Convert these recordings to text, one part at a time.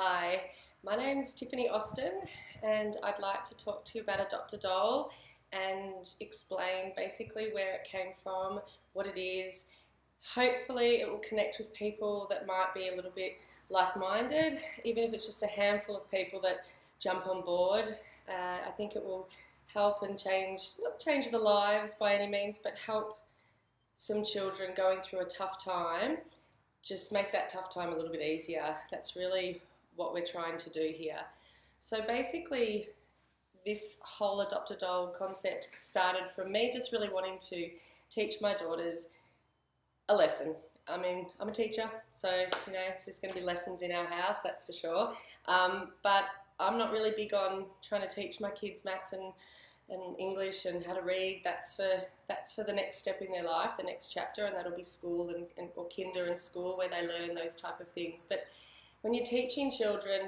Hi, my name's Tiffany Austin, and I'd like to talk to you about Adopt a Doll and explain basically where it came from, what it is. Hopefully, it will connect with people that might be a little bit like-minded, even if it's just a handful of people that jump on board. I think it will help and change, not change the lives by any means, but help some children going through a tough time, just make that tough time a little bit easier. That's really what we're trying to do here. So basically, this whole Adopt a Doll concept started from me just really wanting to teach my daughters a lesson. I mean, I'm a teacher, so there's going to be lessons in our house, that's for sure. But I'm not really big on trying to teach my kids maths and English and how to read. That's for the next step in their life, the next chapter, and that'll be school or kinder and school where they learn those type of things. But when you're teaching children,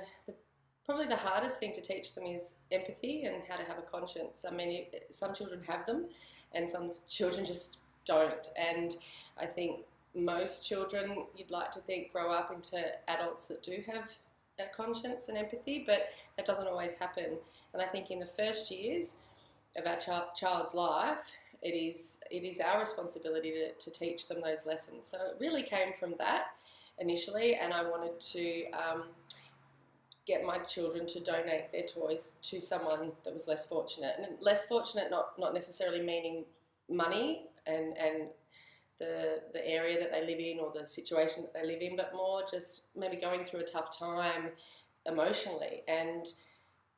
probably the hardest thing to teach them is empathy and how to have a conscience. I mean, some children have them and some children just don't. And I think most children, you'd like to think, grow up into adults that do have a conscience and empathy, but that doesn't always happen. And I think in the first years of our child's life, it is our responsibility to teach them those lessons. So it really came from that initially, and I wanted to get my children to donate their toys to someone that was less fortunate. And less fortunate not necessarily meaning money and the area that they live in or the situation that they live in, but more just maybe going through a tough time emotionally. And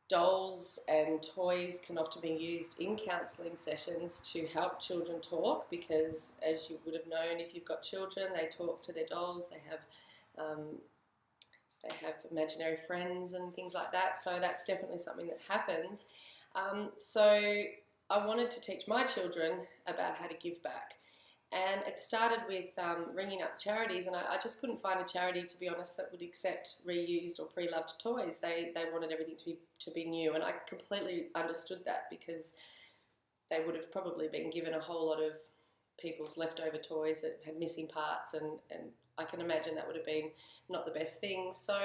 dolls and toys can often be used in counselling sessions to help children talk, because as you would have known, if you've got children, they talk to their dolls, they have imaginary friends and things like that, so that's definitely something that happens. So I wanted to teach my children about how to give back. And it started with ringing up charities, and I just couldn't find a charity, to be honest, that would accept reused or pre-loved toys. They wanted everything to be new, and I completely understood that, because they would have probably been given a whole lot of people's leftover toys that had missing parts, and I can imagine that would have been not the best thing. So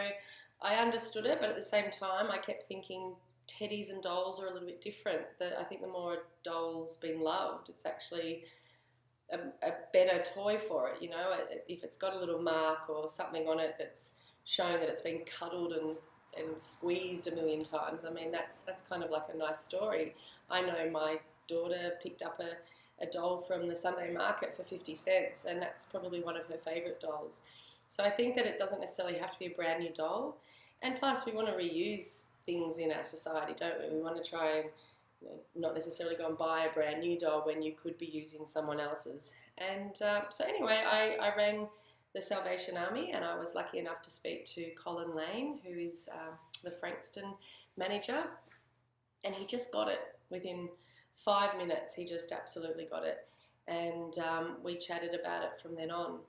I understood it, but at the same time I kept thinking teddies and dolls are a little bit different. I think the more a doll's been loved, it's actually a better toy for it, if it's got a little mark or something on it that's showing that it's been cuddled and squeezed a million times. I mean, that's kind of like a nice story. I know my daughter picked up a doll from the Sunday market for 50 cents, and that's probably one of her favourite dolls. So I think that it doesn't necessarily have to be a brand new doll. And plus, we want to reuse things in our society, don't we? We want to try and not necessarily go and buy a brand new doll when you could be using someone else's. And so anyway, I rang the Salvation Army, and I was lucky enough to speak to Colin Lane, who is the Frankston manager, and he just got it within 5 minutes. He just absolutely got it, and we chatted about it from then on.